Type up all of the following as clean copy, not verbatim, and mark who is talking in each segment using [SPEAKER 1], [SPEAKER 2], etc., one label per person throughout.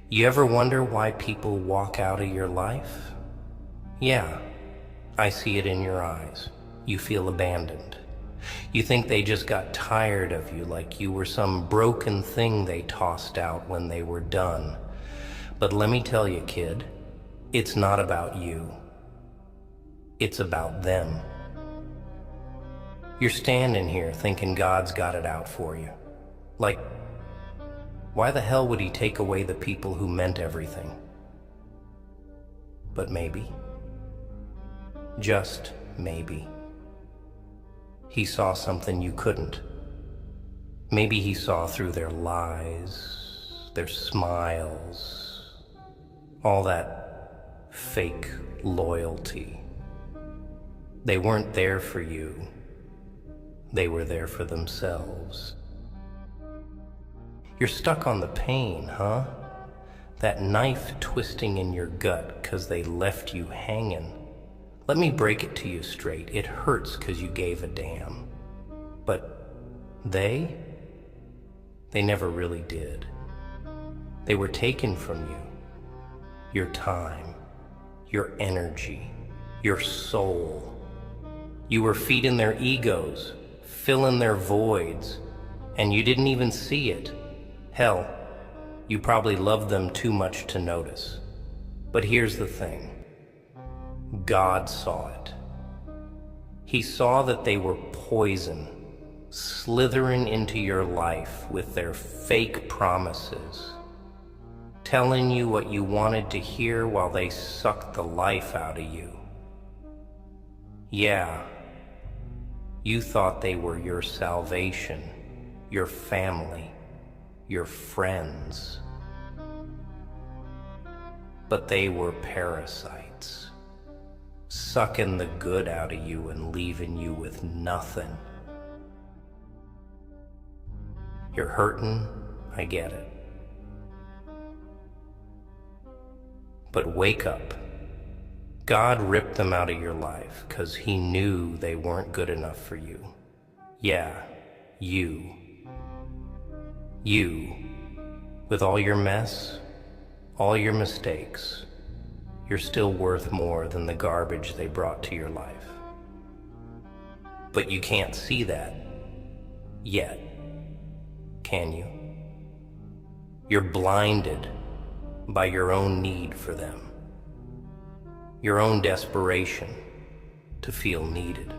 [SPEAKER 1] You ever wonder why people walk out of your life? Yeah, I see it in your eyes. You feel abandoned. You think they just got tired of you, like you were some broken thing they tossed out when they were done. But let me tell you, kid, it's not about you. It's about them. You're standing here thinking God's got it out for you. Like, why the hell would he take away the people who meant everything? But maybe, just maybe, he saw something you couldn't. Maybe he saw through their lies, their smiles, all that fake loyalty. They weren't there for you. They were there for themselves. You're stuck on the pain, huh? That knife twisting in your gut 'cause they left you hanging. Let me break it to you straight. It hurts 'cause you gave a damn. But they never really did. They were taken from you. Your time, your energy, your soul. You were feeding their egos, filling their voids, and you didn't even see it. Hell, you probably loved them too much to notice. But here's the thing. God saw it. He saw that they were poison, slithering into your life with their fake promises, telling you what you wanted to hear while they sucked the life out of you. Yeah, you thought they were your salvation, your family, your friends. But they were parasites, sucking the good out of you and leaving you with nothing. You're hurting, I get it. But wake up. God ripped them out of your life 'cause he knew they weren't good enough for you. Yeah, you. You, with all your mess, all your mistakes, you're still worth more than the garbage they brought to your life. But you can't see that yet, can you? You're blinded by your own need for them, your own desperation to feel needed.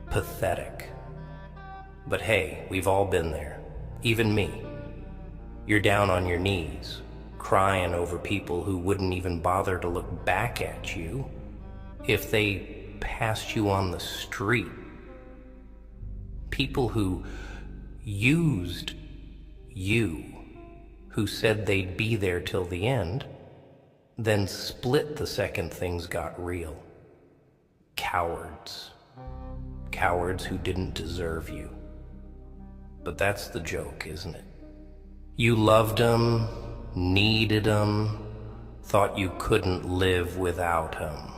[SPEAKER 1] Pathetic. But hey, we've all been there. Even me. You're down on your knees, crying over people who wouldn't even bother to look back at you if they passed you on the street. People who used you, who said they'd be there till the end, then split the second things got real. Cowards. Cowards who didn't deserve you. But that's the joke, isn't it? You loved them, needed them, thought you couldn't live without them.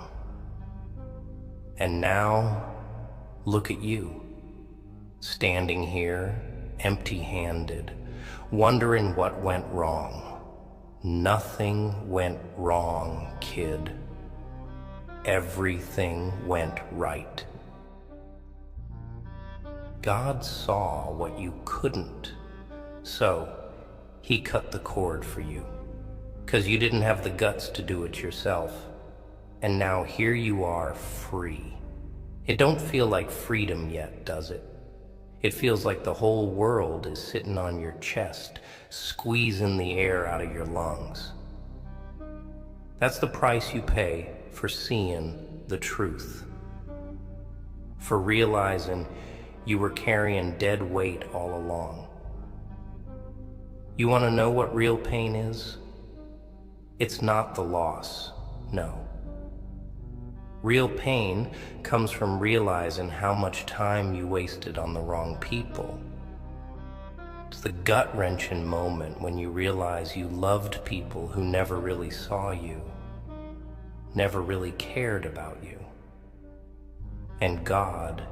[SPEAKER 1] And now, look at you, standing here, empty-handed, wondering what went wrong. Nothing went wrong, kid. Everything went right. God saw what you couldn't, so he cut the cord for you, 'cause you didn't have the guts to do it yourself. And now here you are, free. It don't feel like freedom yet, does it? It feels like the whole world is sitting on your chest, squeezing the air out of your lungs. That's the price you pay for seeing the truth, for realizing you were carrying dead weight all along. You want to know what real pain is? It's not the loss, no. Real pain comes from realizing how much time you wasted on the wrong people. It's the gut-wrenching moment when you realize you loved people who never really saw you, never really cared about you. And God,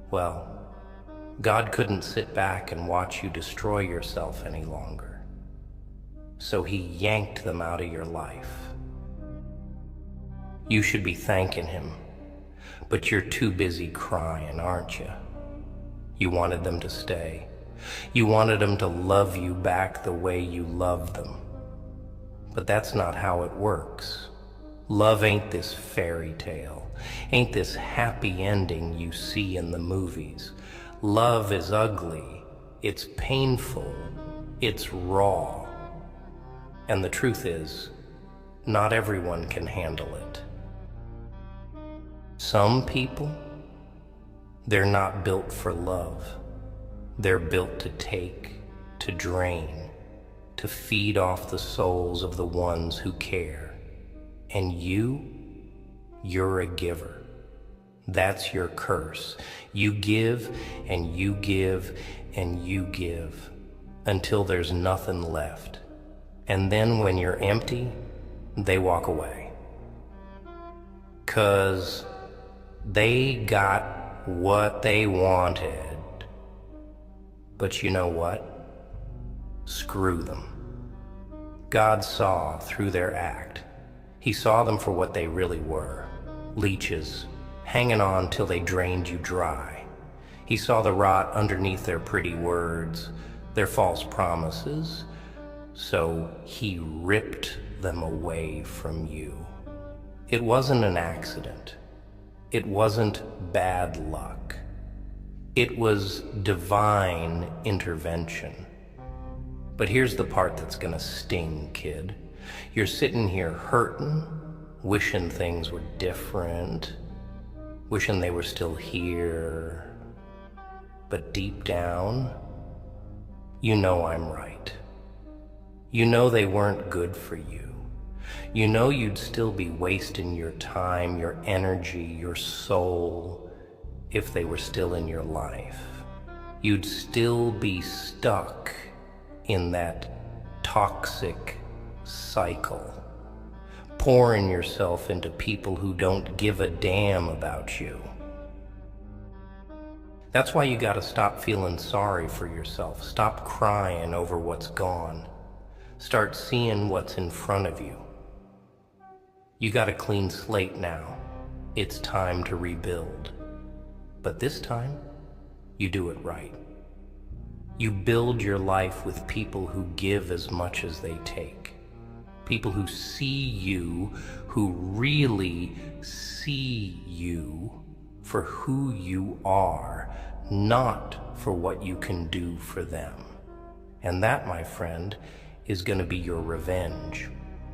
[SPEAKER 1] well, God couldn't sit back and watch you destroy yourself any longer. so he yanked them out of your life. You should be thanking him, but you're too busy crying, aren't you? You wanted them to stay. You wanted them to love you back the way you loved them. But that's not how it works. Love ain't this fairy tale, ain't this happy ending you see in the movies. Love is ugly, it's painful, it's raw. And the truth is, not everyone can handle it. Some people, they're not built for love. They're built to take, to drain, to feed off the souls of the ones who care. And you're a giver. That's your curse. You give and you give and you give until there's nothing left. And then when you're empty, they walk away. 'Cause they got what they wanted. But you know what? Screw them. God saw through their act. He saw them for what they really were. Leeches, hanging on till they drained you dry. He saw the rot underneath their pretty words, their false promises. So he ripped them away from you. It wasn't an accident. It wasn't bad luck. It was divine intervention. But here's the part that's gonna sting, kid. You're sitting here hurting, wishing things were different, wishing they were still here. But deep down, you know I'm right. You know they weren't good for you. You know you'd still be wasting your time, your energy, your soul if they were still in your life. You'd still be stuck in that toxic cycle, pouring yourself into people who don't give a damn about you. That's why you gotta stop feeling sorry for yourself. Stop crying over what's gone. Start seeing what's in front of you. You got a clean slate now. It's time to rebuild. But this time, you do it right. You build your life with people who give as much as they take. People who see you, who really see you for who you are, not for what you can do for them. And that, my friend, is going to be your revenge.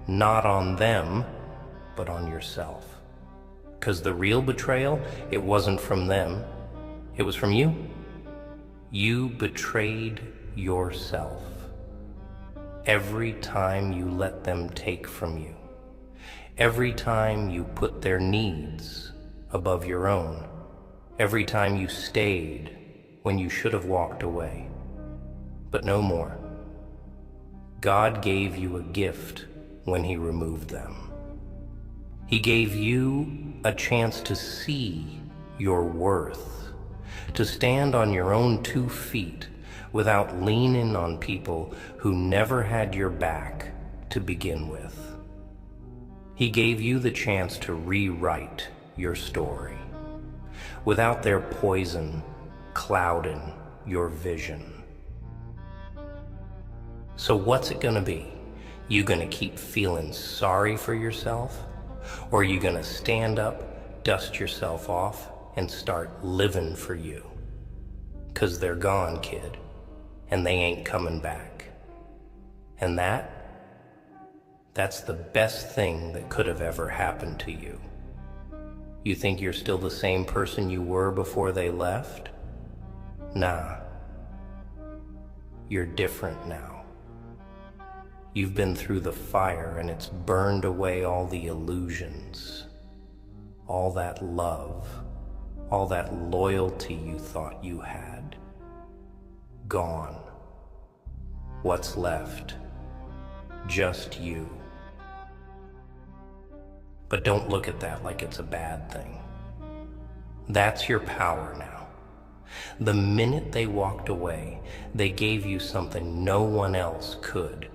[SPEAKER 1] Not on them, but on yourself. Because the real betrayal, it wasn't from them, it was from you. You betrayed yourself every time you let them take from you. Every time you put their needs above your own. Every time you stayed when you should have walked away. But no more. God gave you a gift when he removed them. He gave you a chance to see your worth, to stand on your own 2 feet without leaning on people who never had your back to begin with. He gave you the chance to rewrite your story without their poison clouding your vision. So what's it gonna be? You gonna keep feeling sorry for yourself? Or are you gonna stand up, dust yourself off, and start living for you? 'Cause they're gone, kid, and they ain't coming back. And that's the best thing that could have ever happened to you. You think you're still the same person you were before they left? Nah. You're different now. You've been through the fire and it's burned away all the illusions, all that love, all that loyalty you thought you had. Gone. What's left? Just you. But don't look at that like it's a bad thing. That's your power now. The minute they walked away, they gave you something no one else could.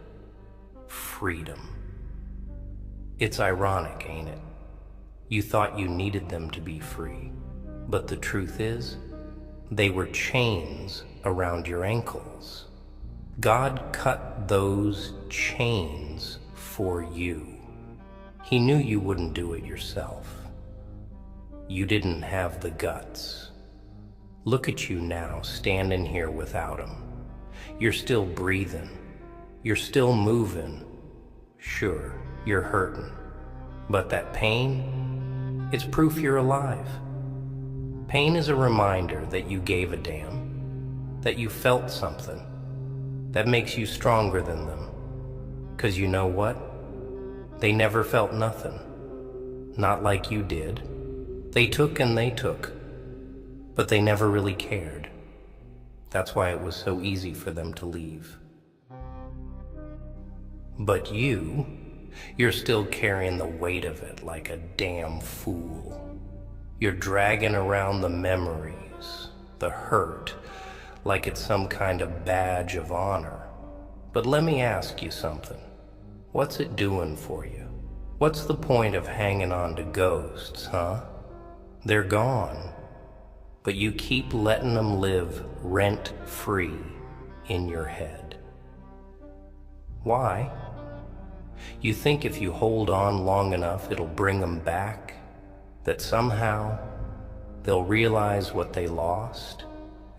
[SPEAKER 1] freedom. It's ironic, ain't it? You thought you needed them to be free, but the truth is, they were chains around your ankles. God cut those chains for you. He knew you wouldn't do it yourself. You didn't have the guts. Look at you now, standing here without them. You're still breathing. You're still moving. Sure, you're hurting. But that pain, it's proof you're alive. Pain is a reminder that you gave a damn, that you felt something. That makes you stronger than them. 'Cause you know what? They never felt nothing. Not like you did. They took and they took, but they never really cared. That's why it was so easy for them to leave. But you're still carrying the weight of it like a damn fool. You're dragging around the memories, the hurt, like it's some kind of badge of honor. But let me ask you something. What's it doing for you? What's the point of hanging on to ghosts, huh? They're gone, but you keep letting them live rent-free in your head. Why? You think if you hold on long enough, it'll bring them back? That somehow they'll realize what they lost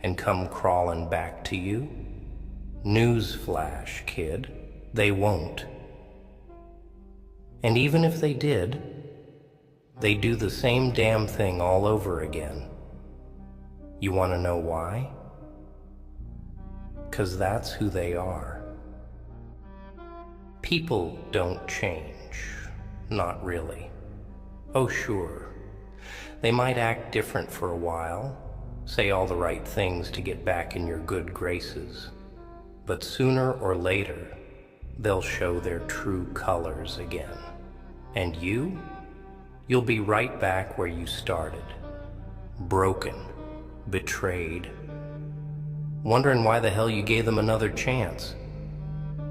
[SPEAKER 1] and come crawling back to you? Newsflash, kid, they won't. And even if they did, they do the same damn thing all over again. You want to know why? 'Cause that's who they are. People don't change. Not really. Oh, sure. They might act different for a while, say all the right things to get back in your good graces. But sooner or later, they'll show their true colors again. And you'll be right back where you started. Broken, betrayed, wondering why the hell you gave them another chance.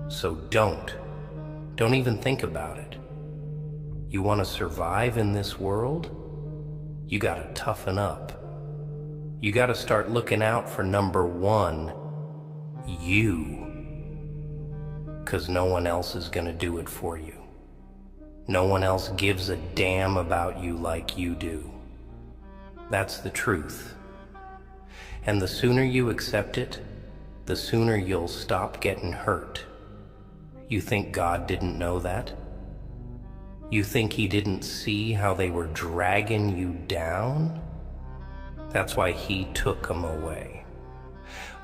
[SPEAKER 1] So don't even think about it. You want to survive in this world? You gotta toughen up. You gotta start looking out for number one, you. 'Cause no one else is gonna do it for you. No one else gives a damn about you like you do. That's the truth. And the sooner you accept it, the sooner you'll stop getting hurt. You think God didn't know that? You think he didn't see how they were dragging you down? That's why he took them away.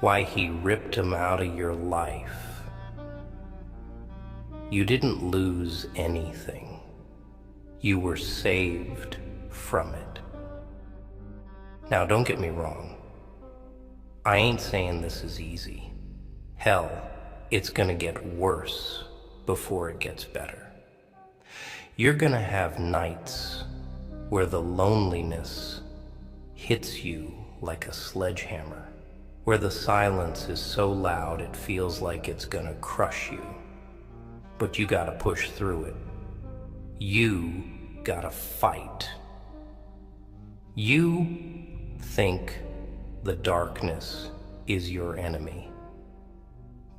[SPEAKER 1] Why he ripped them out of your life. You didn't lose anything. You were saved from it. Now, don't get me wrong. I ain't saying this is easy. Hell, it's gonna get worse before it gets better. You're gonna have nights where the loneliness hits you like a sledgehammer, where the silence is so loud it feels like it's gonna crush you. But you gotta push through it. You gotta fight. You think the darkness is your enemy,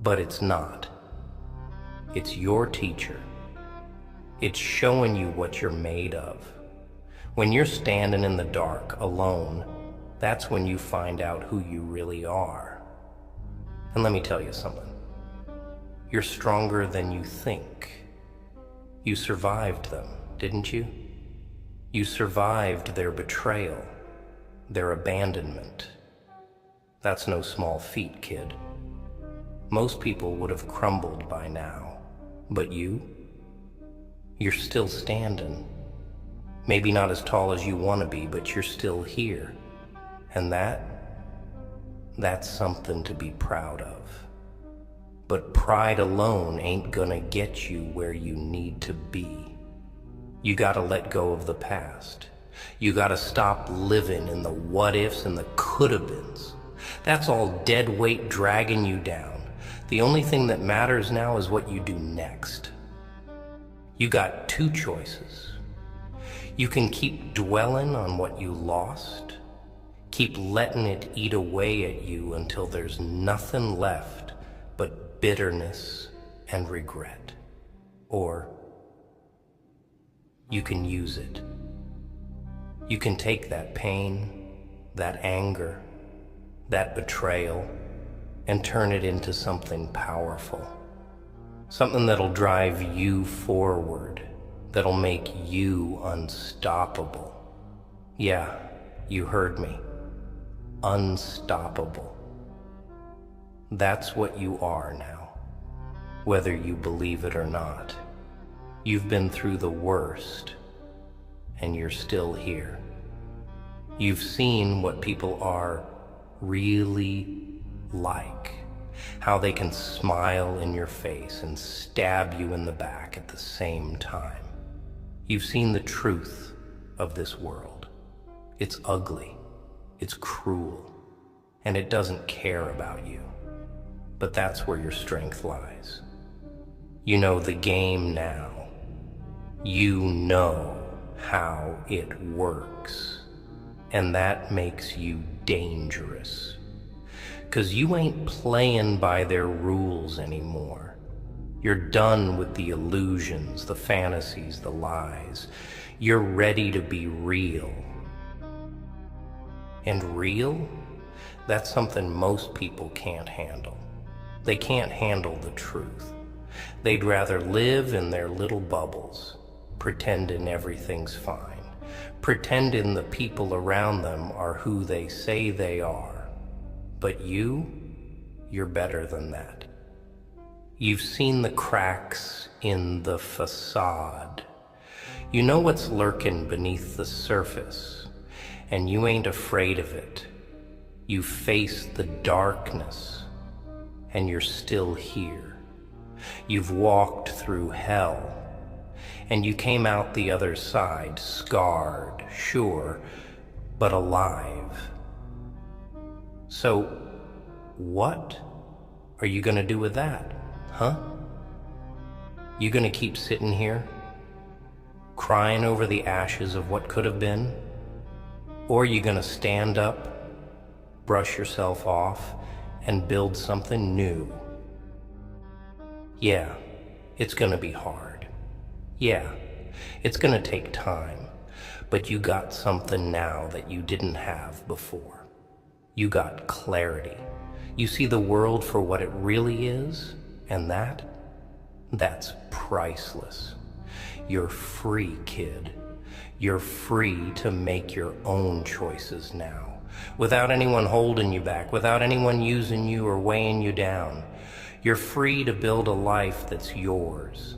[SPEAKER 1] but it's not. It's your teacher. It's showing you what you're made of. When you're standing in the dark alone, that's when you find out who you really are. And let me tell you something. You're stronger than you think. You survived them, didn't you? You survived their betrayal, their abandonment. That's no small feat, kid. Most people would have crumbled by now, but you're still standing. Maybe not as tall as you want to be, but you're still here. And that's something to be proud of. But pride alone ain't gonna get you where you need to be. You gotta let go of the past. You gotta stop living in the what-ifs and the could-have-beens. That's all dead weight dragging you down. The only thing that matters now is what you do next. You got two choices. You can keep dwelling on what you lost, keep letting it eat away at you until there's nothing left but bitterness and regret. Or you can use it. You can take that pain, that anger, that betrayal, and turn it into something powerful. Something that'll drive you forward, that'll make you unstoppable. Yeah, you heard me. Unstoppable. That's what you are now, whether you believe it or not. You've been through the worst, and you're still here. You've seen what people are really like, how they can smile in your face and stab you in the back at the same time. You've seen the truth of this world. It's ugly, it's cruel, and it doesn't care about you. But that's where your strength lies. You know the game now. You know how it works. And that makes you dangerous. 'Cause you ain't playing by their rules anymore. You're done with the illusions, the fantasies, the lies. You're ready to be real. And real? That's something most people can't handle. They can't handle the truth. They'd rather live in their little bubbles, pretending everything's fine, pretending the people around them are who they say they are. But you're better than that. You've seen the cracks in the facade. You know what's lurking beneath the surface, and you ain't afraid of it. You face the darkness, and you're still here. You've walked through hell, and you came out the other side, scarred, sure, but alive. So, what are you gonna do with that, huh? You gonna keep sitting here, crying over the ashes of what could have been? Or are you gonna stand up, brush yourself off, and build something new? Yeah, it's gonna be hard. Yeah, it's gonna take time, but you got something now that you didn't have before. You got clarity. You see the world for what it really is, and that's priceless. You're free, kid. You're free to make your own choices now, without anyone holding you back, without anyone using you or weighing you down. You're free to build a life that's yours,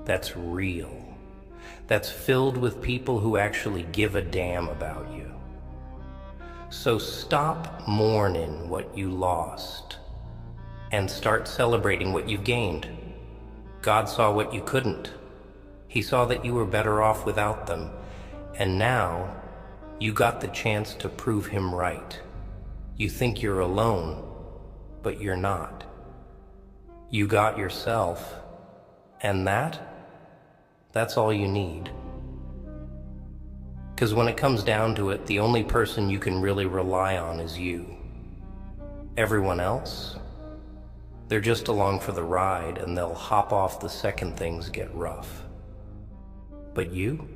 [SPEAKER 1] that's real, that's filled with people who actually give a damn about you. So stop mourning what you lost and start celebrating what you've gained. God saw what you couldn't. He saw that you were better off without them, and now you got the chance to prove him right. You think you're alone, but you're not. You got yourself, and that's all you need. 'Cause when it comes down to it, the only person you can really rely on is you. Everyone else, they're just along for the ride, and they'll hop off the second things get rough. But you're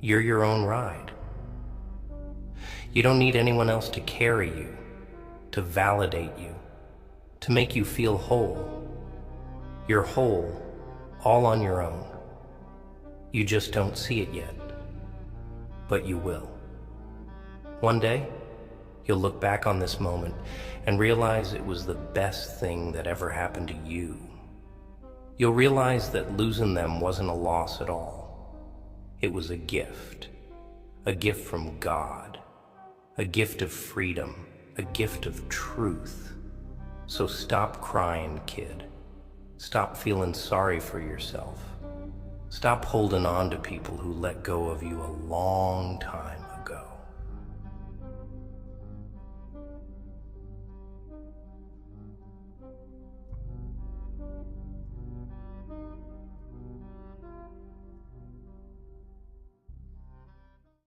[SPEAKER 1] your own ride. You don't need anyone else to carry you, to validate you, to make you feel whole. You're whole, all on your own. You just don't see it yet, but you will. One day, you'll look back on this moment and realize it was the best thing that ever happened to you. You'll realize that losing them wasn't a loss at all. It was a gift from God, a gift of freedom, a gift of truth. So stop crying, kid. Stop feeling sorry for yourself. Stop holding on to people who let go of you a long time